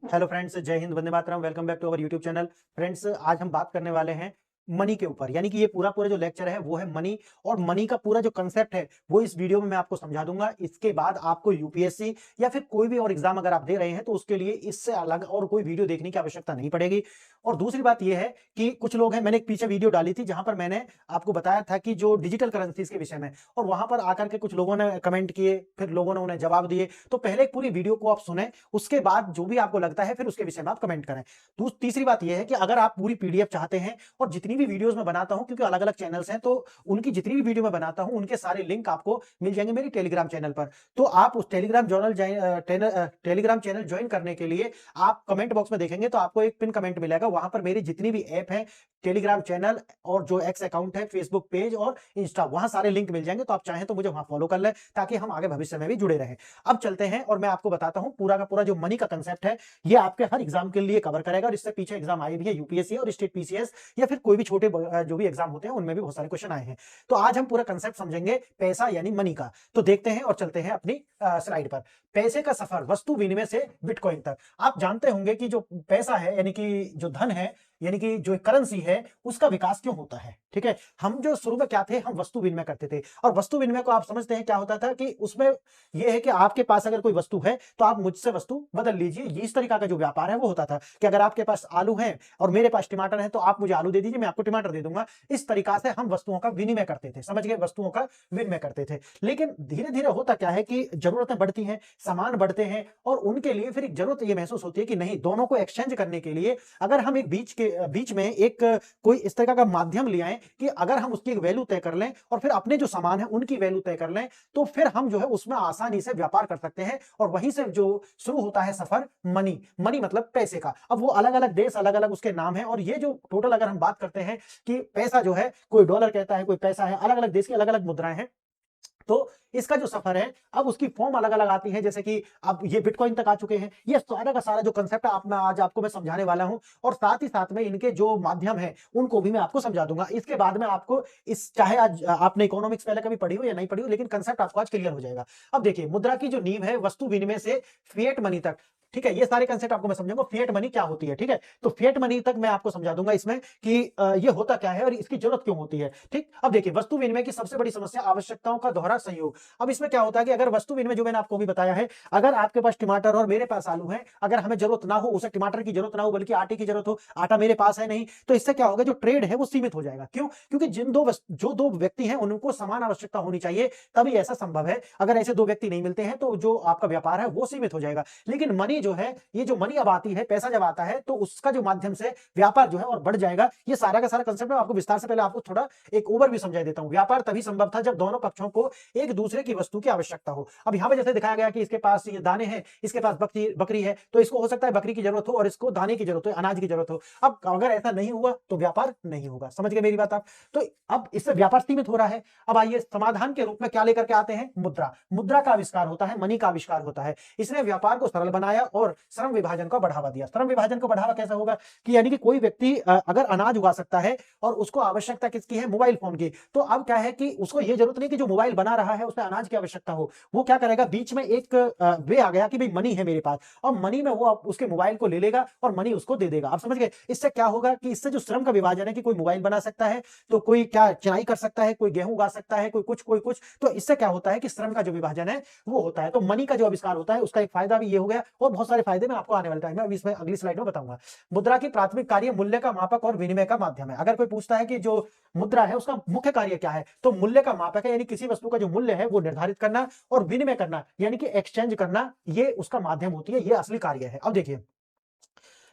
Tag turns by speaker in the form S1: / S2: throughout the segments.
S1: Hello friends, जय हिंद, वंदे मातरम। Welcome back to our YouTube channel. Friends, आज हम बात करने वाले हैं मनी के ऊपर, यानी कि ये पूरा जो लेक्चर है वो है मनी। और मनी का पूरा जो कंसेप्ट है वो इस वीडियो में मैं आपको समझा दूंगा। इसके बाद आपको यूपीएससी या फिर कोई भी और एग्जाम अगर आप दे रहे हैं तो उसके लिए इससे अलग और कोई वीडियो देखने की आवश्यकता नहीं पड़ेगी। और दूसरी बात ये है कि कुछ लोग हैं, मैंने एक पीछे वीडियो डाली थी जहां पर मैंने आपको बताया था कि जो डिजिटल करेंसीज के विषय में, और वहां पर आकर के कुछ लोगों ने कमेंट किए, फिर लोगों ने उन्हें जवाब दिए। तो पहले एक पूरी वीडियो को आप सुने, उसके बाद जो भी आपको लगता है फिर उसके विषय में आप कमेंट करें। तीसरी बात यह है कि अगर आप पूरी पीडीएफ चाहते हैं, और जितनी भी वीडियोस मैं बनाता हूं, क्योंकि अलग अलग चैनल्स हैं, तो उनकी जितनी भी वीडियो मैं बनाता हूं उनके सारे लिंक आपको मिल जाएंगे मेरी टेलीग्राम चैनल पर। तो आप उस टेलीग्राम चैनल ज्वाइन करने के लिए आप कमेंट बॉक्स में देखेंगे तो आपको एक पिन कमेंट मिलेगा। वहां पर मेरी जितनी भी ऐप है, टेलीग्राम चैनल और जो एक्स अकाउंट है, फेसबुक पेज और इंस्टा, वहां सारे लिंक मिल जाएंगे। तो आप चाहें तो मुझे वहां फॉलो कर लें ताकि हम आगे भविष्य में भी जुड़े रहें। अब चलते हैं और मैं आपको बताता हूं पूरा का पूरा जो मनी का कंसेप्ट है, ये आपके हर एग्जाम के लिए कवर करेगा। और इससे पीछे एग्जाम आए भी है, यूपीएससी और स्टेट पीसीएस, या फिर कोई भी छोटे जो भी एग्जाम होते हैं उनमें भी बहुत सारे क्वेश्चन आए हैं। तो आज हम पूरा कंसेप्ट समझेंगे पैसा यानी मनी का। तो देखते हैं और चलते हैं अपनी स्लाइड पर। पैसे का सफर वस्तु विनिमय से बिटकॉइन तक। आप जानते होंगे कि जो पैसा है, यानी कि जो धन है, यानी कि जो करेंसी है, उसका विकास क्यों होता है। ठीक है, हम जो शुरू में क्या थे, हम वस्तु विनिमय करते थे। और वस्तु विनिमय को आप समझते हैं क्या होता था, कि उसमें यह है कि आपके पास अगर कोई वस्तु है तो आप मुझसे वस्तु बदल लीजिए। ये इस तरीका का जो व्यापार है वो होता था कि अगर आपके पास आलू है और मेरे पास टमाटर है तो आप मुझे आलू दे दीजिए, मैं आपको टमाटर दे दूंगा। इस तरीका से हम वस्तुओं का विनिमय करते थे, समझ गए, वस्तुओं का विनिमय करते थे। लेकिन धीरे धीरे होता क्या है कि जरूरतें बढ़ती हैं, सामान बढ़ते हैं, और उनके लिए फिर एक जरूरत ये महसूस होती है कि नहीं, दोनों को एक्सचेंज करने के लिए अगर हम एक बीच में एक कोई इस तरह का माध्यम ले आए कि अगर हम उसकी एक वैल्यू तय कर लें और फिर अपने जो सामान है उनकी वैल्यू तय कर लें, तो फिर हम जो है उसमें आसानी से व्यापार कर सकते हैं। और वहीं से जो शुरू होता है सफर मनी। मनी मतलब पैसे का। अब वो अलग अलग देश, अलग अलग उसके नाम है, और ये जो टोटल अगर हम बात करते हैं कि पैसा जो है, कोई डॉलर कहता है, कोई पैसा है, अलग अलग देश की अलग अलग मुद्राएं हैं। तो इसका जो सफर है, अब उसकी फॉर्म अलग अलग आती है, जैसे कि अब ये बिटकॉइन तक आ चुके हैं। ये सारा का सारा जो कंसेप्ट है आप मैं आज आपको मैं समझाने वाला हूं, और साथ ही साथ में इनके जो माध्यम है उनको भी मैं आपको समझा दूंगा। इसके बाद में आपको इस, चाहे आज आपने इकोनॉमिक्स पहले कभी पढ़ी हो या नहीं पढ़ी हो, लेकिन कंसेप्ट आपको आज क्लियर हो जाएगा। अब देखिए, मुद्रा की जो नींव है वस्तु विनिमय से फिएट मनी तक। ठीक है, ये सारे कंसेप्ट आपको मैं समझाऊंगा। फिएट मनी क्या होती है, ठीक है, तो फिएट मनी तक मैं आपको समझा दूंगा इसमें कि ये होता क्या है और इसकी जरूरत क्यों होती है। ठीक, अब देखिए, वस्तु विनिमय की सबसे बड़ी समस्या आवश्यकताओं का दोहरा संयोग। अब इसमें क्या होता है कि अगर वस्तु विनिमय, जो मैंने आपको भी बताया है, अगर आपके पास टमाटर और मेरे पास आलू है, अगर हमें जरूरत ना हो, उसे टमाटर की जरूरत ना हो बल्कि आटे की जरूरत हो, आटा मेरे पास है नहीं, तो इससे क्या होगा, जो ट्रेड है वो सीमित हो जाएगा। क्यों? क्योंकि जो दो व्यक्ति हैं उनको समान आवश्यकता होनी चाहिए, तभी ऐसा संभव है। अगर ऐसे दो व्यक्ति नहीं मिलते हैं तो जो आपका व्यापार है वो सीमित हो जाएगा। लेकिन मनी जो है, ये जो मनी अब आती है, पैसा जब आता है तो उसका जो माध्यम से व्यापार जो है और बढ़ जाएगा। ये सारा का सारा कंसेप्ट मैं आपको विस्तार से, पहले आपको थोड़ा एक ओवरव्यू समझा देता हूं। व्यापार तभी संभव था जब दोनों पक्षों को एक दूसरे की वस्तु की आवश्यकता हो। अब यहां पर जैसे दिखाया गया कि इसके पास ये दाने हैं, इसके पास बकरी है, तो इसको हो सकता है बकरी की जरूरत हो और इसको दाने की जरूरत हो, अनाज की जरूरत हो। अब अगर ऐसा नहीं हुआ तो व्यापार नहीं होगा। समझ गए मेरी बात आप? तो अब इससे व्यापार सीमित हो रहा है। अब आइए समाधान के रूप में क्या लेकर के आते हैं, मुद्रा। मुद्रा का आविष्कार होता है, मनी का आविष्कार होता है। इसने व्यापार को सरल बनाया और श्रम विभाजन को बढ़ावा दिया। श्रम विभाजन को बढ़ावा कैसा होगा कि यानी कि कोई व्यक्ति अगर अनाज उगा सकता है और उसको आवश्यकता किसकी है, मोबाइल फोन की, तो अब क्या है कि उसको यह जरूरत नहीं कि जो मोबाइल बना रहा है उसमें अनाज की आवश्यकता हो। वो क्या करेगा, बीच में एक वे आ गया कि भाई मनी है मेरे पास, और मनी में वो उसके मोबाइल को ले लेगा और मनी उसको दे देगा। आप समझ गए? इससे क्या होगा कि इससे जो श्रम का विभाजन है, कि कोई मोबाइल बना सकता है तो कोई क्या चिनाई कर सकता है, कोई गेहूं उगा सकता है, कोई कुछ, तो इससे क्या होता है कि श्रम का जो विभाजन है वो होता है। तो मनी का जो आविष्कार होता है उसका एक फायदा भी ये हो गया, और बहुत सारे फायदे मैं आपको आने वाले टाइम में, अभी इसमें अगली स्लाइड में बताऊंगा। मुद्रा की प्राथमिक कार्य मूल्य का मापक और विनिमय का माध्यम है। अगर कोई पूछता है कि जो मुद्रा है उसका मुख्य कार्य क्या है, तो मूल्य का मापक है, यानी किसी वस्तु का जो मूल्य है वो निर्धारित करना, और विनिमय करना यानी कि एक्सचेंज करना, ये उसका माध्यम होती है, ये असली कार्य है। अब देखिए,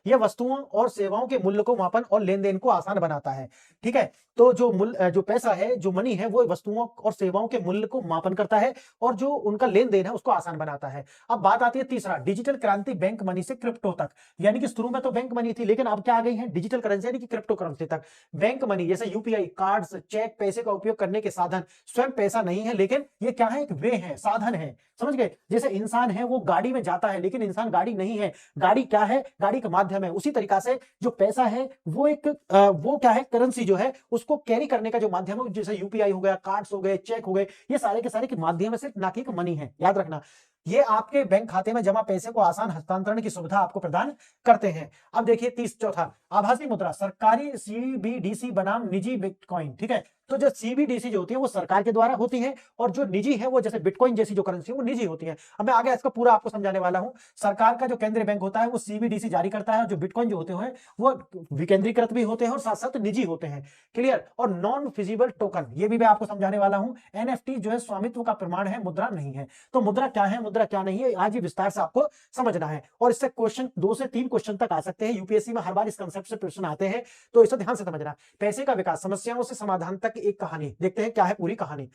S1: यह वस्तुओं और सेवाओं के मूल्य को मापन और लेन देन को आसान बनाता है। ठीक है, तो जो पैसा है, जो मनी है, वो वस्तुओं और सेवाओं के मूल्य को मापन करता है, और जो उनका लेन देन है उसको आसान बनाता है। अब बात आती है तीसरा, डिजिटल क्रांति, बैंक मनी से क्रिप्टो तक। यानी कि शुरू में तो बैंक मनी थी, लेकिन अब क्या आ गई है, डिजिटल करेंसी यानी कि क्रिप्टो करेंसी तक। बैंक मनी जैसे यूपीआई, कार्ड्स, चेक, पैसे का उपयोग करने के साधन स्वयं पैसा नहीं है, लेकिन ये क्या है, एक वे है, साधन है। समझ गए? जैसे इंसान है वो गाड़ी में जाता है, लेकिन इंसान गाड़ी नहीं है, गाड़ी क्या है, गाड़ी का माध्यम है। उसी तरीका से जो पैसा है वो एक वो क्या है, करेंसी जो है उसको कैरी करने का जो माध्यम है, जैसे यूपीआई हो गया, कार्ड्स हो गए, चेक हो गए, ये सारे के सारे के माध्यम से, ना कि एक मनी है, याद रखना। ये आपके बैंक खाते में जमा पैसे को आसान हस्तांतरण की सुविधा आपको प्रदान करते हैं। अब देखिए चौथा, आभासी मुद्रा, सरकारी सीबीडीसी बनाम निजी बिटकॉइन। ठीक है, तो जो सीबीडीसी जो होती है वो सरकार के द्वारा होती है, और जो निजी है वो जैसे बिटकॉइन जैसी जो करेंसी है वो निजी होती है। अब मैं आगे इसका पूरा आपको समझाने वाला हूं। सरकार का जो केंद्रीय बैंक होता है वो सीबीडीसी जारी करता है, और जो बिटकॉइन जो होते हैं वो विकेंद्रीकृत भी होते हैं और साथ साथ निजी होते हैं। क्लियर। और नॉन फिजिबल टोकन, ये भी मैं आपको समझाने वाला हूं। एनएफटी जो है स्वामित्व का प्रमाण है, मुद्रा नहीं है। तो मुद्रा क्या है, मुद्रा क्या नहीं है, आज ये विस्तार से आपको समझना है। और इससे क्वेश्चन 2 से 3 क्वेश्चन तक आ सकते हैं यूपीएससी में, हर बार इस कंसेप्ट से प्रश्न आते हैं, तो इसे ध्यान से समझना। पैसे का विकास, समस्याओं से समाधान तक एक कहानी। देखते हैं क्या है पूरी कहानी।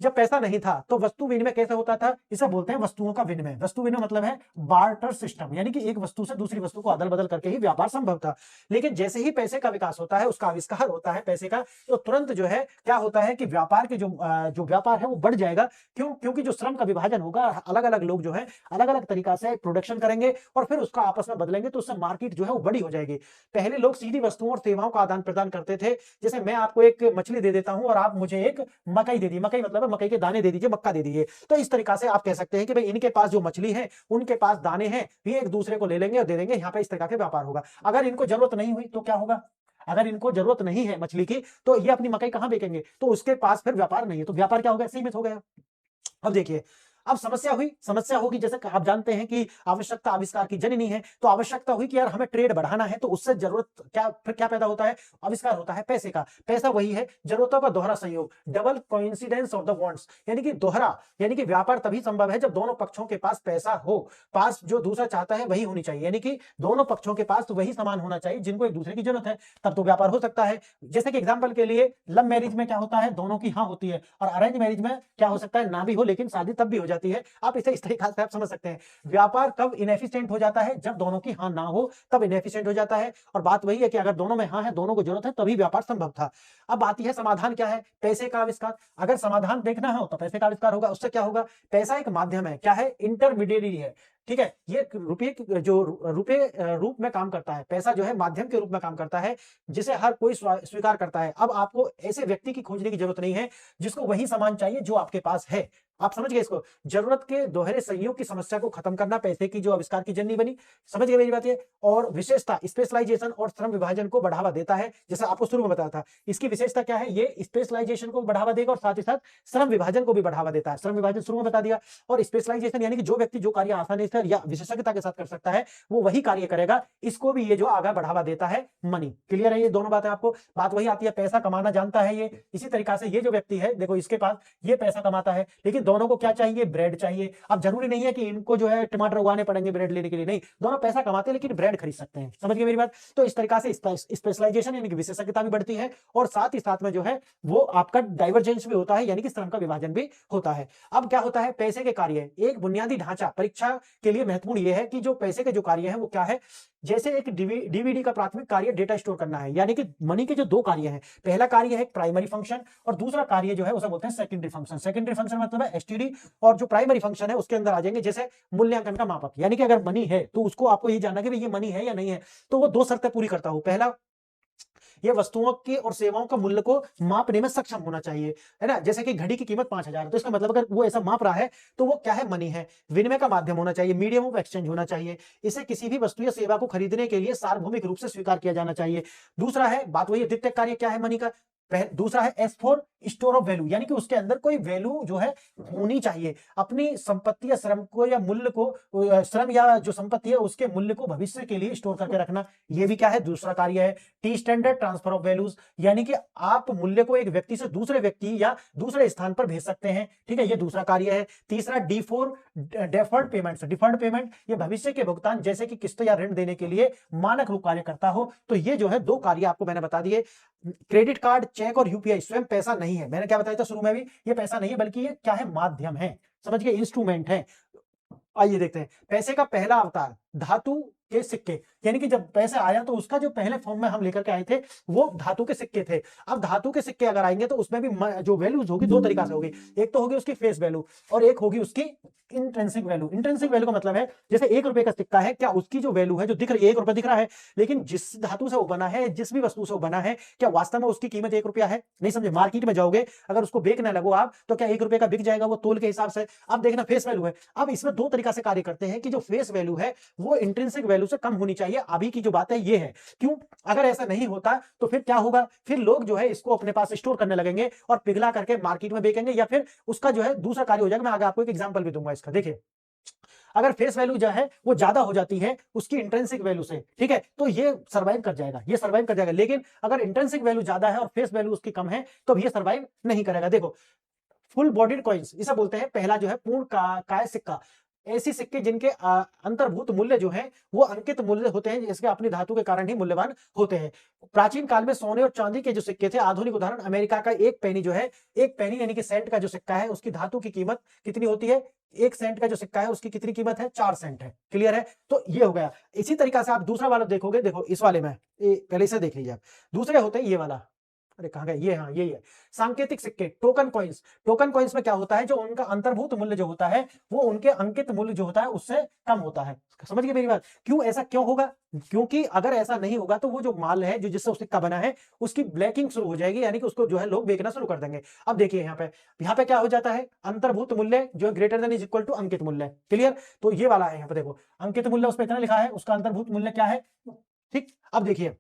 S1: जब पैसा नहीं था तो वस्तु विनिमय कैसे होता था, इसे बोलते हैं वस्तुओं का विनिमय। वस्तु विनिमय मतलब है बार्टर सिस्टम, यानी कि एक वस्तु से दूसरी वस्तु को अदल बदल करके ही व्यापार संभव था। लेकिन जैसे ही पैसे का विकास होता है, उसका आविष्कार होता है पैसे का, तो तुरंत जो है क्या होता है कि व्यापार के जो व्यापार है वो बढ़ जाएगा। क्योंकि जो श्रम का विभाजन होगा, अलग अलग लोग जो है अलग अलग तरीका से प्रोडक्शन करेंगे और फिर उसका आपस में बदलेंगे, तो उससे मार्केट जो है वो बड़ी हो जाएगी। पहले लोग सीधी वस्तुओं और सेवाओं का आदान प्रदान करते थे। जैसे मैं आपको एक मछली दे देता हूं और आप मुझे एक मकई दे दी, मकई मतलब मकई के दाने दे दीजिए, मक्का दे दीजिए। तो इस तरीका से आप कह सकते हैं कि भाई इनके पास जो मछली है, उनके पास दाने हैं, ये एक दूसरे को ले लेंगे और दे देंगे। यहाँ पे इस तरीका के व्यापार होगा। अगर इनको जरूरत नहीं हुई तो क्या होगा, अगर इनको जरूरत नहीं है मछली की, तो ये अपनी मकई कहां बेचेंगे, तो उसके पास फिर व्यापार नहीं है, तो व्यापार क्या हो गया, सीमित हो गया। अब देखिए, अब समस्या हुई, समस्या होगी, जैसे आप जानते हैं कि आवश्यकता आविष्कार की जननी है, तो आवश्यकता हुई कि यार हमें ट्रेड बढ़ाना है, तो उससे जरूरत फिर क्या पैदा होता है, आविष्कार होता है पैसे का। पैसा वही है जरूरतों का दोहरा संयोग, double coincidence of the wants, यानी कि दोहरा, यानी कि व्यापार तभी संभव है जब दोनों पक्षों के पास पैसा हो। पास जो दूसरा चाहता है वही होनी चाहिए, यानी कि दोनों पक्षों के पास तो वही सामान होना चाहिए जिनको एक दूसरे की जरूरत है, तब तो व्यापार हो सकता है। जैसे कि एग्जाम्पल के लिए, लव मैरिज में क्या होता है, दोनों की हाँ होती है, और अरेंज मैरिज में क्या हो सकता है, ना भी हो लेकिन शादी तब भी हो जाती है। आप इसे इस तरीके से आप समझ सकते हैं। व्यापार कब इनएफिशिएंट हो जाता है, जब दोनों की हाँ ना हो, तब इनएफिशिएंट हो जाता है। और बात वही है कि अगर दोनों में हाँ है, दोनों को जरूरत है, तभी व्यापार संभव था। अब आती है समाधान क्या है, पैसे का आविष्कार। अगर समाधान देखना हो तो पैसे का आविष्कार होगा। उससे क्या होगा, पैसा एक माध्यम है, क्या है, इंटरमीडिएरी है। ठीक है, ये रुपये जो रुपये रूप में काम करता है, पैसा जो है माध्यम के रूप में काम करता है, जिसे हर कोई स्वीकार करता है। अब आपको ऐसे व्यक्ति की खोजने की जरूरत नहीं है जिसको वही सामान चाहिए जो आपके पास है। आप समझ गए इसको, जरूरत के दोहरे संयोग की समस्या को खत्म करना पैसे की जो आविष्कार की जननी बनी। समझ गए मेरी बात ये। और विशेषता, स्पेशलाइजेशन और श्रम विभाजन को बढ़ावा देता है, जैसे आपको शुरू में बताया था। इसकी विशेषता क्या है, ये स्पेशलाइजेशन को बढ़ावा देगा और साथ ही साथ श्रम विभाजन को भी बढ़ावा देता है। श्रम विभाजन शुरू में बता दिया, और स्पेशलाइजेशन यानी कि जो व्यक्ति जो कार्य आसानी से या विशेषज्ञता के साथ कर सकता है वो वही कार्य करेगा। इसको भी ये जो आगे बढ़ावा देता है मनी। क्लियर है ये दोनों बातें आपको। बात वही आती है, पैसा कमाना जानता है ये। इसी तरीका से ये जो व्यक्ति है, देखो इसके पास ये पैसा कमाता है, लेकिन दोनों को क्या चाहिए, ब्रेड चाहिए। अब जरूरी नहीं है कि इनको जो है टमाटर उगाने पड़ेंगे ब्रेड लेने के लिए, नहीं, दोनों पैसा कमाते हैं लेकिन ब्रेड खरीद सकते हैं। समझ गए मेरी बात। तो इस तरीका से स्पेशलाइजेशन यानी कि विशेषज्ञता भी बढ़ती है, और साथ ही साथ में जो है वो आपका डाइवर्जेंस भी होता है, यानी कि श्रम का विभाजन भी होता है। अब क्या होता है, पैसे के कार्य, एक बुनियादी ढांचा परीक्षा के लिए महत्वपूर्ण यह है कि जो पैसे के जो कार्य है वो क्या है। जैसे एक डीवीडी का प्राथमिक कार्य डेटा स्टोर करना है, यानी कि मनी के जो दो कार्य हैं, पहला कार्य है प्राइमरी फंक्शन, और दूसरा कार्य जो है उसे बोलते हैं सेकेंडरी फंक्शन। सेकेंडरी फंक्शन मतलब है एसटीडी, और जो प्राइमरी फंक्शन है उसके अंदर आ जाएंगे जैसे मूल्यांकन का मापक, यानी कि अगर मनी है तो उसको आपको ये जानना कि ये मनी है या नहीं है, तो वो 2 शर्तें पूरी करता हो। पहला, ये वस्तुओं के और सेवाओं का मूल्य को मापने में सक्षम होना चाहिए, है ना। जैसे कि घड़ी की कीमत 5,000, तो इसका मतलब अगर वो ऐसा माप रहा है तो वो क्या है, मनी है। विनिमय का माध्यम होना चाहिए, मीडियम ऑफ एक्सचेंज होना चाहिए। इसे किसी भी वस्तु या सेवा को खरीदने के लिए सार्वभौमिक रूप से स्वीकार किया जाना चाहिए। दूसरा है, बात वही, द्वितीय कार्य क्या है मनी का, दूसरा है S for store of value, यानी कि उसके अंदर कोई वैल्यू जो है होनी चाहिए, अपनी संपत्ति या श्रम को या मूल्य को, श्रम या जो संपत्ति है उसके मूल्य को भविष्य के लिए स्टोर करके रखना, ये भी क्या है, दूसरा कार्य है। T standard transfer of values, यानी कि आप मूल्य को एक व्यक्ति से दूसरे व्यक्ति या दूसरे स्थान पर भेज सकते हैं। ठीक है, ये दूसरा कार्य है। तीसरा, D for deferred payment, deferred payment, ये भविष्य के भुगतान जैसे कि किस्त या ऋण देने के लिए मानक रूप कार्य करता हो। तो ये जो है 2 कार्य आपको मैंने बता दिए। क्रेडिट कार्ड, चेक और यूपीआई स्वयं पैसा नहीं है, मैंने क्या बताया था शुरू में भी, ये पैसा नहीं है बल्कि ये क्या है, माध्यम है। समझ गए, इंस्ट्रूमेंट है। आइए देखते हैं, पैसे का पहला अवतार धातु के सिक्के, यानी कि जब पैसे आया तो उसका जो पहले फॉर्म में हम लेकर के आए थे वो धातु के सिक्के थे। अब धातु के सिक्के अगर आएंगे तो उसमें भी जो वैल्यूज होगी दो तरीका से होगी, एक तो होगी उसकी फेस वैल्यू और एक होगी उसकी इंट्रिंसिक वैल्यू। इंट्रिंसिक वैल्यू का मतलब है जैसे 1 रुपए का सिक्का है, क्या उसकी जो वैल्यू है जो दिख रही है 1 रुपया दिख रहा है, लेकिन जिस धातु से वो बना है, जिस भी वस्तु से वो बना है, क्या वास्तव में उसकी कीमत 1 रुपया है? नहीं समझे। मार्केट में जाओगे अगर उसको बेचने लगो आप तो क्या 1 रुपए का बिक जाएगा वो तोल के हिसाब से? अब देखना फेस वैल्यू है। अब इसमें दो तरीका से कार्य करते हैं कि जो फेस वैल्यू है वो इंट्रिंसिक वैल्यू से कम होनी चाहिए। अभी की जो बात है ये है। क्यों? अगर ऐसा नहीं होता तो फिर क्या होगा? फिर लोग जो है इसको अपने पास स्टोर करने लगेंगे और पिघला करके मार्केट में बेचेंगे, या फिर उसका जो है दूसरा कार्य हो जाएगा। मैं आगे आपको एक एग्जांपल भी दूंगा इसका। देखिए, अगर फेस वैल्यू जो है वो ज्यादा हो जाती है उसकी इंट्रिंसिक वैल्यू से, ठीक है, तो ये सर्वाइव कर जाएगा, ये सर्वाइव कर जाएगा। लेकिन अगर इंट्रिंसिक वैल्यू ज्यादा है और फेस वैल्यू उसकी कम है तो ये सर्वाइव नहीं करेगा। देखो, फुल बॉडीड कॉइन्स इसे बोलते हैं। पहला जो है पूर्ण काय सिक्का, ऐसी सिक्के जिनके अंतर्भूत मूल्य जो है वो अंकित मूल्य होते हैं, जिसके अपनी धातु के कारण ही मूल्यवान होते हैं। प्राचीन काल में सोने और चांदी के जो सिक्के थे, आधुनिक उदाहरण अमेरिका का एक पेनी जो है, एक पेनी यानी कि सेंट का जो सिक्का है उसकी धातु की कीमत कितनी होती है? एक सेंट का जो सिक्का है उसकी कितनी कीमत है? 4 सेंट है। क्लियर है? तो ये हो गया। इसी तरीका से आप दूसरा वाला देखोगे, देखो इस वाले में, पहले इसे देख लीजिए आप। दूसरे होते हैं ये वाला, अरे कहां गए ये, हाँ यही है, सांकेतिक सिक्के, टोकन कॉइन्स। टोकन कॉइन्स में क्या होता है, जो उनका अंतर्भूत मूल्य जो होता है वो उनके अंकित मूल्य जो होता है उससे कम होता है। समझ गए मेरी बात? क्यों ऐसा क्यों होगा? क्योंकि अगर ऐसा नहीं होगा तो वो जो माल है जो जिससे उस सिक्का बना है उसकी ब्लैकिंग शुरू हो जाएगी, यानी कि उसको जो है लोग बेचना शुरू कर देंगे। अब देखिए यहाँ पे क्या हो जाता है, अंतर्भूत मूल्य जो है greater than is equal to अंकित मूल्य। क्लियर? तो ये वाला है, यहाँ पे देखो अंकित मूल्य उस पर इतना लिखा है, उसका अंतर्भूत मूल्य क्या है। ठीक, अब देखिए,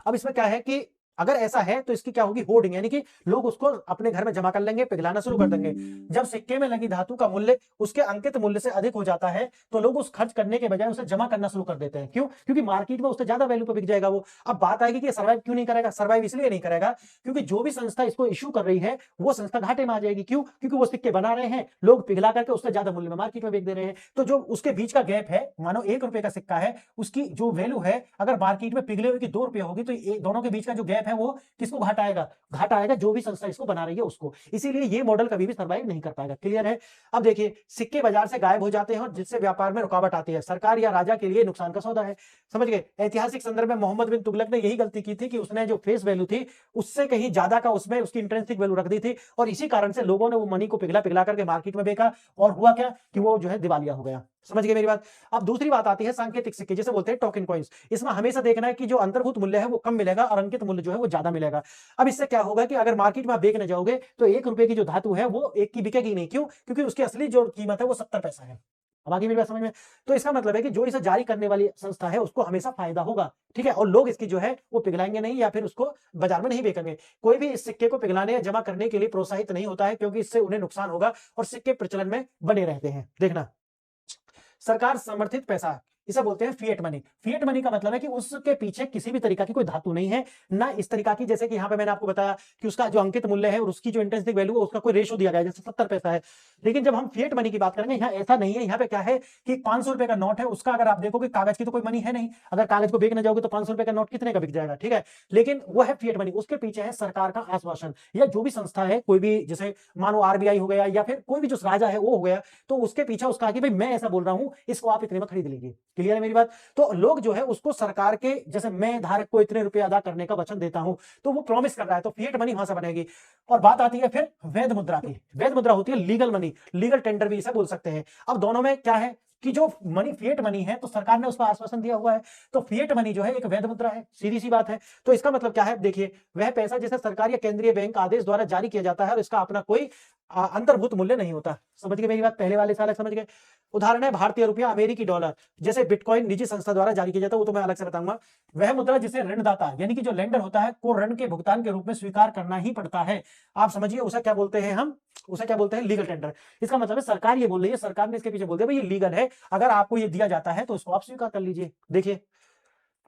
S1: अब इसमें क्या है कि अगर ऐसा है तो इसकी क्या होगी, होर्डिंग, यानी कि लोग उसको अपने घर में जमा कर लेंगे, पिघलाना शुरू कर देंगे। जब सिक्के में लगी धातु का मूल्य उसके अंकित मूल्य से अधिक हो जाता है तो लोग उस खर्च करने के बजाय उसे जमा करना शुरू कर देते हैं। क्यों? क्योंकि मार्केट में उससे ज्यादा वैल्यू पर बिक जाएगा वो। अब बात आएगी कि सर्वाइव क्यों नहीं करेगा। सर्वाइव इसलिए नहीं करेगा क्योंकि जो भी संस्था इसको इश्यू कर रही है वो संस्था घाटे में आ जाएगी। क्यों? क्योंकि वो सिक्के बना रहे हैं, लोग पिघला करके उससे ज्यादा मूल्य में मार्केट में बेच दे रहे हैं। तो जो उसके बीच का गैप है, मानो 1 रुपए का सिक्का है, उसकी जो वैल्यू है अगर मार्केट में पिघले हुए की 2 रुपए होगी तो दोनों के बीच का जो गैप है वो किसको घाटा आएगा? घाटा आएगा जो भी संस्था इसको बना रही है उसको। इसीलिए ये मॉडल कभी भी सर्वाइव नहीं कर पाएगा। क्लियर है? अब देखिए, सिक्के बाजार से गायब हो जाते हैं और जिससे व्यापार में रुकावट आती है, सरकार या राजा के लिए नुकसान का सौदा है। समझ गए? ऐतिहासिक संदर्भ में मोहम्मद बिन तुगलक ने यही गलती की थी कि उसने जो फेस वैल्यू थी उससे कहीं ज्यादा का उसमें उसकी इंट्रिंसिक वैल्यू रख दी थी, और इसी कारण से लोगों ने वो मनी को पिघला पिघला करके मार्केट में बेचा, और हुआ क्या कि वो जो है दिवालिया हो गया। समझ गए मेरी बात? अब दूसरी बात आती है सांकेतिक सिक्के, जिसे बोलते हैं टोकन कॉइन्स। इसमें हमेशा देखना है कि जो अंतर्भूत मूल्य है वो कम मिलेगा और अंकित मूल्य जो है वो ज्यादा मिलेगा। अब इससे क्या होगा कि अगर मार्केट में आप बेचने जाओगे तो 1 रुपए की जो धातु है वो 1 की बिकेगी नहीं। क्यों? क्योंकि उसकी असली जो कीमत है वो 70 पैसा है। अब आगे मेरी बात समझ में? तो इसका मतलब है कि जो इसे जारी करने वाली संस्था है उसको हमेशा फायदा होगा, ठीक है, और लोग इसकी जो है वो पिघलाएंगे नहीं या फिर उसको बाजार में नहीं बेचेंगे। कोई भी इस सिक्के को पिघलाने या जमा करने के लिए प्रोत्साहित नहीं होता है, क्योंकि इससे उन्हें नुकसान होगा और सिक्के प्रचलन में बने रहते हैं। देखना, सरकार समर्थित पैसा, इसे बोलते हैं फिएट मनी। फिएट मनी का मतलब है कि उसके पीछे किसी भी तरीका की कोई धातु नहीं है, ना इस तरीका की, जैसे कि यहाँ पे मैंने आपको बताया कि उसका जो अंकित मूल्य है और उसकी जो इंट्रिंसिक वैल्यू है उसका कोई रेशो दिया गया है, जैसे 70 पैसा है। लेकिन जब हम फिएट मनी की बात करेंगे यहाँ ऐसा नहीं है। यहाँ पे क्या है कि 500 रुपए का नोट है, उसका अगर आप देखोगे कागज की तो कोई मनी है नहीं। अगर कागज को बेचने जाओगे तो 500 रुपए का नोट कितने का बिक जाएगा, ठीक है, लेकिन वो है फिएट मनी। उसके पीछे है सरकार का आश्वासन, या जो भी संस्था है, कोई भी, जैसे मानो आरबीआई हो गया या फिर कोई भी जो राजा है वो हो गया, तो उसके पीछे उसका कि भाई मैं ऐसा बोल रहा हूं, इसको आप इतने में खरीद लीजिए। क्लियर है मेरी बात? तो लोग जो है उसको सरकार के, जैसे मैं धारक को इतने रुपए अदा करने का वचन देता हूं, तो वो प्रॉमिस कर रहा है, तो फिएट मनी वहां से बनेगी। और बात आती है फिर वैध मुद्रा की। वैध मुद्रा होती है लीगल मनी, लीगल टेंडर भी इसे बोल सकते हैं। अब दोनों में क्या है कि जो मनी फिएट मनी है तो सरकार ने उसका आश्वासन दिया हुआ है, तो फिएट मनी जो है एक वैध मुद्रा है, सीधी सी बात है। तो इसका मतलब क्या है, देखिए, वह पैसा जिसे सरकार या केंद्रीय बैंक आदेश द्वारा जारी किया जाता है और इसका अपना कोई अंतर्भूत मूल्य नहीं होता। समझ गए मेरी बात? पहले वाले साल समझ गए? उदाहरण है भारतीय रुपया, अमेरिकी डॉलर, जैसे बिटकॉइन निजी संस्था द्वारा जारी किया जाता है, वो तो मैं अलग से बताऊंगा। वह मुद्रा जिसे ऋणदाता यानी कि जो लेंडर होता है को ऋण के भुगतान के रूप में स्वीकार करना ही पड़ता है। आप समझिए, उसे क्या बोलते हैं हम, उसे क्या बोलते हैं, लीगल टेंडर। इसका मतलब है सरकार ये बोल रही है, सरकार ने इसके पीछे बोल दिया भाई ये लीगल है, अगर आपको ये दिया जाता है तो उसको आप स्वीकार कर लीजिए। देखिए,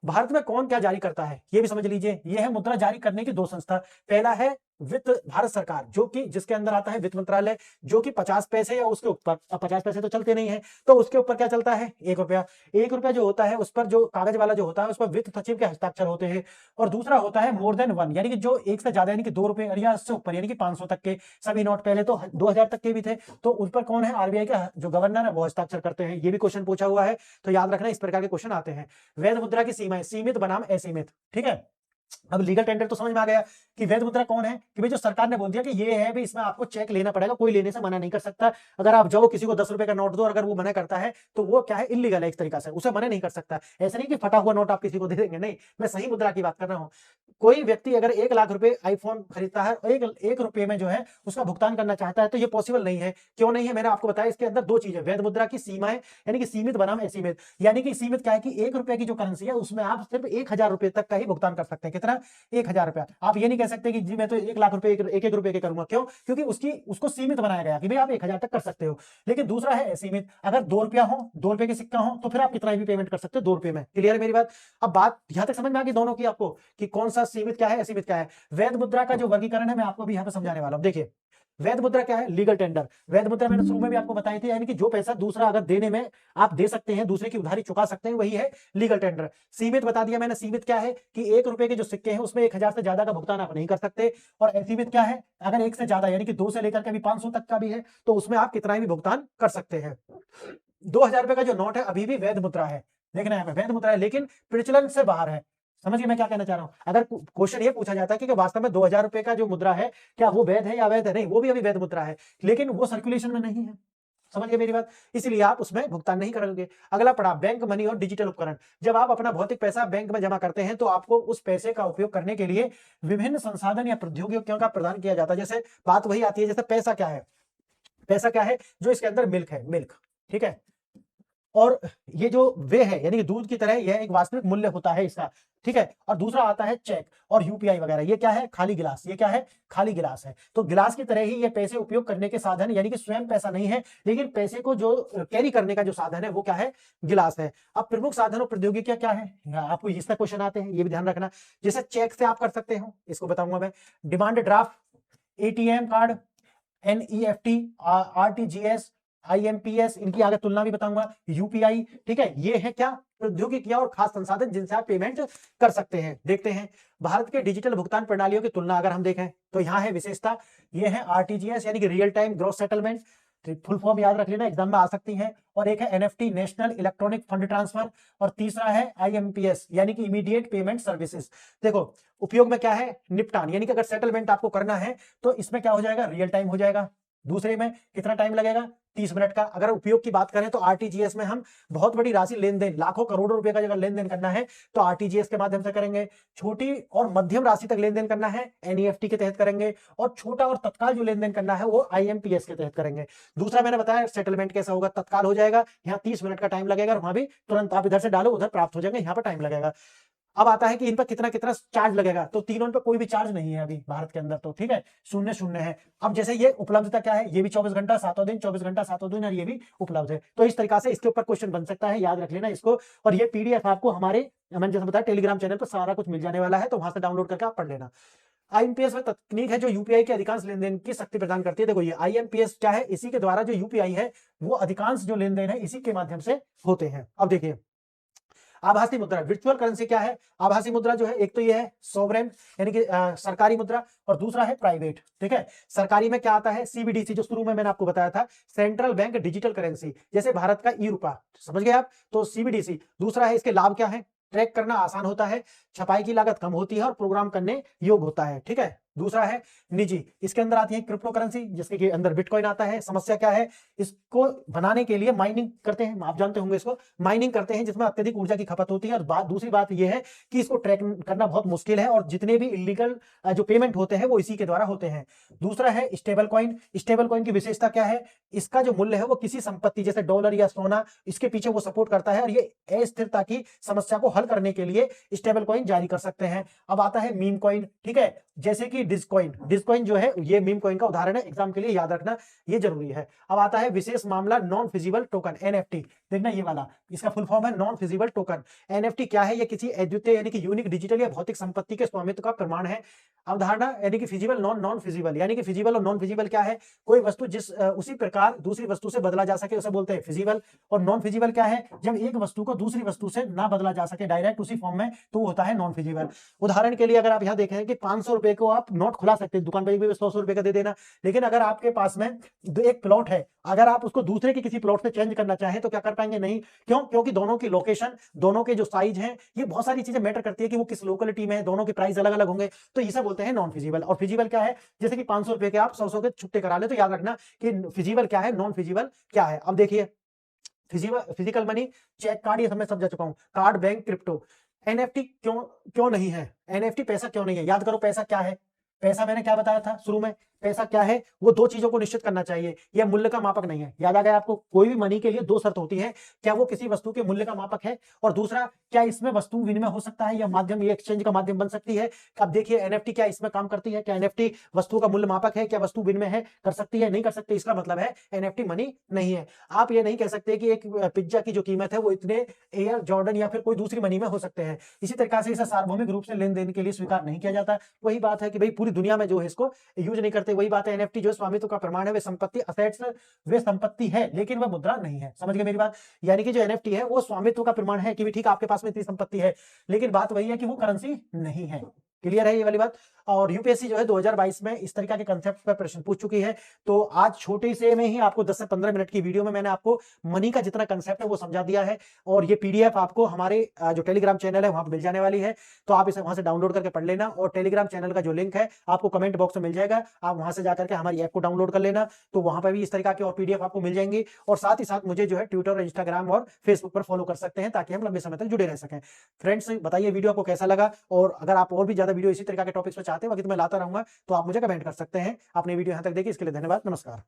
S1: भारत में कौन क्या जारी करता है ये भी समझ लीजिए। ये है मुद्रा जारी करने की दो संस्था। पहला है वित्त भारत सरकार, जो कि जिसके अंदर आता है वित्त मंत्रालय, जो कि 50 पैसे या उसके ऊपर, अब 50 पैसे तो चलते नहीं है, तो उसके ऊपर क्या चलता है, 1 रुपया। 1 रुपया जो होता है उस पर जो कागज वाला जो होता है उस पर वित्त सचिव के हस्ताक्षर होते हैं। और दूसरा होता है मोर देन 1, यानी कि जो 1 से ज्यादा, यानी कि 2 रुपए या उससे ऊपर, यानी कि 500 तक के सभी नोट, पहले तो 2000 तक के भी थे, तो उस पर कौन है, आरबीआई का जो गवर्नर है वो हस्ताक्षर करते हैं। ये भी क्वेश्चन पूछा हुआ है, तो याद रखना इस प्रकार के क्वेश्चन आते हैं। वैध मुद्रा की सीमाएं, सीमित बनाम असीमित, ठीक है। अब लीगल टेंडर तो समझ में आ गया कि वैध मुद्रा कौन है, कि भाई जो सरकार ने बोल दिया कि ये है भी, इसमें आपको चेक लेना पड़ेगा, कोई लेने से मना नहीं कर सकता। अगर आप जाओ किसी को 10 रुपए का नोट दो, अगर वो मना करता है तो वो क्या है, इलीगल है एक तरीका से, उसे मना नहीं कर सकता। ऐसा नहीं कि फटा हुआ नोट आप किसी को दे देंगे, नहीं, मैं सही मुद्रा की बात कर रहा हूं। कोई व्यक्ति अगर 1 लाख रुपए आईफोन खरीदता है और एक रुपए में जो है उसका भुगतान करना चाहता है, तो ये पॉसिबल नहीं है। क्यों नहीं है, मैंने आपको बताया, इसके अंदर 2 चीजें, वैध मुद्रा की सीमाएं, यानी कि सीमित बनाम असीमित। यानी कि सीमित क्या है कि 1 रुपए की जो करेंसी है उसमें आप सिर्फ 1000 रुपए तक का ही भुगतान कर सकते हैं। कितना, 1000 रुपया। आप ये नहीं कह सकते कि जी मैं तो 1 लाख रुपए एक रुपए के करूंगा, क्यों, क्योंकि उसको सीमित बनाया गया कि भाई आप 1000 तक कर सकते हो। लेकिन दूसरा है असीमित, अगर 2 रुपया हो, 2 रुपए के सिक्का हो, तो फिर आप कितना भी पेमेंट कर सकते हो 2 रुपए में। क्लियर है मेरी बात। अब बात यहां तक समझ में आ गई दोनों की आपको, कि कौन सा सीमित क्या है, असीमित क्या है। वैध मुद्रा का जो वर्गीकरण है मैं आपको भी यहां पर समझाने वाला हूं। देखिए वैध मुद्रा क्या है, लीगल टेंडर। वैध मुद्रा मैंने शुरू में भी आपको बताई थी, यानी कि जो पैसा दूसरा अगर देने में आप दे सकते हैं, दूसरे की उधारी चुका सकते हैं, वही है लीगल टेंडर। सीमित बता दिया मैंने, सीमित क्या है कि 1 रुपए के जो सिक्के हैं उसमें 1000 से ज्यादा का भुगतान आप नहीं कर सकते। और असीमित क्या है, अगर 1 से ज्यादा, यानी कि 2 से लेकर के भी 500 तक का भी है, तो उसमें आप कितना भी भुगतान कर सकते हैं। 2000 रुपए का जो नोट है अभी भी वैध मुद्रा है, देखना है वैध मुद्रा है, लेकिन प्रचलन से बाहर है। समझिए मैं क्या कहना चाह रहा हूं। अगर क्वेश्चन ये पूछा जाता है कि वास्तव में 2000 रुपए का जो मुद्रा है क्या वो वैध है या अवैध है, नहीं, वो भी अभी वैध मुद्रा है, लेकिन वो सर्कुलेशन में नहीं है। समझ गए मेरी बात, इसलिए आप उसमें भुगतान नहीं करोगे। अगला पड़ाव, बैंक मनी और डिजिटल उपकरण। जब आप अपना भौतिक पैसा बैंक में जमा करते हैं तो आपको उस पैसे का उपयोग करने के लिए विभिन्न संसाधन या प्रौद्योगिकियों का प्रदान किया जाता है। जैसे बात वही आती है, जैसे पैसा क्या है, पैसा क्या है, जो इसके अंदर मिल्क है, मिल्क, ठीक है। और ये जो वे है, यानी कि दूध की तरह, यह एक वास्तविक मूल्य होता है इसका, ठीक है। और दूसरा आता है चेक और यूपीआई वगैरह। ये क्या है, खाली गिलास। ये क्या है, खाली गिलास है। तो गिलास की तरह ही ये पैसे उपयोग करने के साधन, यानी कि स्वयं पैसा नहीं है, लेकिन पैसे को जो कैरी करने का जो साधन है वो क्या है, गिलास है। अब प्रमुख साधन और प्रौद्योगिकियां क्या है, आपको इसका क्वेश्चन आते हैं, ये भी ध्यान रखना। जैसे चेक से आप कर सकते हो, इसको बताऊंगा मैं, demand draft, ATM card, NEFT, RTGS, IMPS, इनकी आगे तुलना भी बताऊंगा, यूपीआई, ठीक है। ये है क्या, प्रौद्योगिकियां और खास संसाधन जिनसे आप पेमेंट कर सकते हैं। देखते हैं भारत के डिजिटल भुगतान प्रणालियों की तुलना अगर हम देखें तो यहां है विशेषता, ये है आरटीजीएस यानी कि real time gross settlement, full form याद रख लेना, एग्जाम में आ सकती है। और एक है NFT, national electronic fund transfer. और तीसरा है आईएमपीएस यानी कि इमीडिएट पेमेंट सर्विसेज। देखो उपयोग में क्या है, निपटान, यानी कि अगर सेटलमेंट आपको करना है तो इसमें क्या हो जाएगा, रियल टाइम हो जाएगा। दूसरे में कितना टाइम लगेगा, 30 मिनट का। अगर उपयोग की बात करें तो आरटीजीएस में हम बहुत बड़ी राशि लेन देन, लाखों करोड़ों रुपए का अगर लेन देन करना है तो आरटीजीएस के माध्यम से करेंगे। छोटी और मध्यम राशि तक लेन देन करना है एनईएफटी के तहत करेंगे। और छोटा और तत्काल जो लेन देन करना है वो आईएमपीएस के तहत करेंगे। दूसरा मैंने बताया सेटलमेंट कैसा होगा, तत्काल हो जाएगा, यहाँ 30 मिनट का टाइम लगेगा, वहां भी तुरंत आप इधर से डालो उधर प्राप्त हो जाएंगे, यहाँ पर टाइम लगेगा। अब आता है कि इन पर कितना कितना चार्ज लगेगा, तो तीनों पर कोई भी चार्ज नहीं है अभी भारत के अंदर, तो ठीक है, शून्य शून्य है। अब जैसे ये उपलब्धता क्या है, ये भी 24 घंटा 7 दिन, 24 घंटा 7 दिन, और ये भी उपलब्ध है। तो इस तरीका से इसके ऊपर क्वेश्चन बन सकता है, याद रख लेना इसको। और ये पीडीएफ आपको हमारे, मैंने जैसे बताया, टेलीग्राम चैनल पर सारा कुछ मिल जाने वाला है, तो वहां से डाउनलोड करके आप पढ़ लेना। आईएमपीएस में तकनीक है जो यूपीआई के अधिकांश लेन देन की शक्ति प्रदान करती है। देखो ये आईएमपीएस क्या है, इसी के द्वारा जो यूपीआई है वो अधिकांश जो लेन देन है इसी के माध्यम से होते हैं। अब देखिए आभासी मुद्रा, वर्चुअल करेंसी क्या है, आभासी मुद्रा जो है, एक तो ये है सोवरेन यानी कि सरकारी मुद्रा, और दूसरा है प्राइवेट, ठीक है। सरकारी में क्या आता है, सीबीडीसी, जो शुरू में मैंने आपको बताया था, सेंट्रल बैंक डिजिटल करेंसी, जैसे भारत का ई रूपा, समझ गए आप, तो सीबीडीसी। दूसरा है, इसके लाभ क्या है, ट्रैक करना आसान होता है, छपाई की लागत कम होती है और प्रोग्राम करने योग्य होता है, ठीक है। दूसरा है निजी, इसके अंदर आती है क्रिप्टो करेंसी जिसके अंदर बिटकॉइन आता है। समस्या क्या है, इसको बनाने के लिए माइनिंग करते हैं, आप जानते होंगे इसको, माइनिंग करते हैं जिसमें अत्यधिक ऊर्जा की खपत होती है। और दूसरी बात यह है कि इसको ट्रैक करना बहुत मुश्किल है, और जितने भी इलीगल जो पेमेंट होते हैं वो इसी के द्वारा होते हैं। दूसरा है स्टेबल कॉइन। स्टेबल कॉइन की विशेषता क्या है, इसका जो मूल्य है वो किसी संपत्ति जैसे डॉलर या सोना, इसके पीछे वो सपोर्ट करता है, और ये अस्थिरता की समस्या को हल करने के लिए स्टेबल कॉइन जारी कर सकते हैं। अब आता है मीम कॉइन, ठीक है, जैसे कि डिस्कॉइन। डिस्कॉइन जो है ये मीम कॉइन का उदाहरण है, एग्जाम के लिए याद रखना ये जरूरी है। अब आता है विशेष मामला नॉन फिजिबल टोकन, एनएफटी। देखना ये वाला, इसका फुल फॉर्म है नॉन फिजिबल टोकन। एनएफटी क्या है? ये किसी अद्वितीय यानी कि यूनिक डिजिटल या भौतिक संपत्ति के स्वामित्व का प्रमाण है। अवधारणा यानी कि फिजिबल नॉन नॉन फिजिबल, यानी कि फिजिबल और नॉन फिजिबल क्या है? कोई वस्तु जिस उसी प्रकार दूसरी वस्तु से बदला जा सके उसे बोलते हैं फिजिबल। और नॉन फिजिबल क्या है? जब एक वस्तु को दूसरी वस्तु से ना बदला जा सके डायरेक्ट उसी फॉर्म में, तो वो होता है नॉन फिजिबल। उदाहरण के लिए अगर आप यहाँ देखें कि 500 रुपए को आप नोट खुला सकते हैं, दुकान पर भी 100 रुपए का दे देना, लेकिन अगर आपके पास में एक प्लॉट है, अगर आप उसको दूसरे के किसी प्लॉट से चेंज करना चाहें तो क्या कर पाएंगे? नहीं। क्यों? क्योंकि दोनों की लोकेशन, दोनों के जो साइज हैं, ये बहुत सारी चीजें मैटर करती है कि वो किस लोकेलिटी में है, दोनों के प्राइस अलग अलग होंगे, तो इसे बोलते हैं नॉन फिजिबल। और फिजिबल क्या है? जैसे कि 500 रुपए के आप 100 के छुट्टे करा ले, तो याद रखना कि फिजिबल क्या है, नॉन फिजिबल क्या है। अब देखिए फिजिकल मनी, चेक, कार्ड, ये सब मैं समझा चुका हूं, कार्ड, बैंक, क्रिप्टो। एनएफटी क्यों क्यों नहीं है? एनएफटी पैसा क्यों नहीं है? याद करो पैसा क्या है? पैसा मैंने क्या बताया था शुरू में? पैसा क्या है? वो दो चीजों को निश्चित करना चाहिए, यह मूल्य का मापक नहीं है। याद आ गया आपको? कोई भी मनी के लिए दो शर्त होती है, क्या वो किसी वस्तु के मूल्य का मापक है, और दूसरा क्या इसमें वस्तु विनिमय हो सकता है या माध्यम, ये एक्सचेंज का माध्यम बन सकती है। अब देखिए एनएफटी क्या इसमें काम करती है? क्या एनएफटी वस्तु का मूल्य मापक है? क्या वस्तु विनिमय है, कर सकती है? नहीं कर सकती। इसका मतलब है एनएफटी मनी नहीं है। आप ये नहीं कह सकते कि एक पिज्जा की जो कीमत है वो इतने एयर जॉर्डन या फिर कोई दूसरी मनी में हो सकते हैं। इसी तरीके से इसे सार्वभौमिक रूप से लेन देन के लिए स्वीकार नहीं किया जाता। वही बात है कि भाई पूरी दुनिया में जो है इसको यूज नहीं करते। वही बात है, एनएफटी जो स्वामित्व का प्रमाण है, वे संपत्ति, असेट्स, वे संपत्ति है लेकिन वह मुद्रा नहीं है। समझ गए मेरी बात? यानी कि जो एनएफटी है वो स्वामित्व का प्रमाण है कि भी ठीक आपके पास में इतनी संपत्ति है, लेकिन बात वही है कि वो करेंसी नहीं है। क्लियर है ये वाली बात? और यूपीएससी जो है 2022 में इस तरीके के कंसेप्ट पर प्रश्न पूछ चुकी है। तो आज छोटे से में ही आपको 10 से 15 मिनट की वीडियो में मैंने आपको मनी का जितना कंसेप्ट है वो समझा दिया है। और ये पीडीएफ आपको हमारे जो टेलीग्राम चैनल है वहां पर मिल जाने वाली है, तो आप इसे वहां से डाउनलोड करके पढ़ लेना। और टेलीग्राम चैनल का जो लिंक है आपको कमेंट बॉक्स में मिल जाएगा, आप वहां से जाकर के हमारी ऐप को डाउनलोड कर लेना, तो वहां पर भी इस तरीके की और पीडीएफ आपको मिल जाएंगी। और साथ ही साथ मुझे जो है ट्विटर, इंस्टाग्राम और फेसबुक पर फॉलो कर सकते हैं, ताकि हम लंबे समय तक जुड़े रह सकें। फ्रेंड्स बताइए वीडियो आपको कैसा लगा, और अगर आप और भी ज्यादा वीडियो इसी तरीके के टॉपिक्स पर चाहते हैं, वक्त मैं लाता रहूंगा, तो आप मुझे कमेंट कर सकते हैं। आपने वीडियो यहां तक देखी, इसके लिए धन्यवाद। नमस्कार।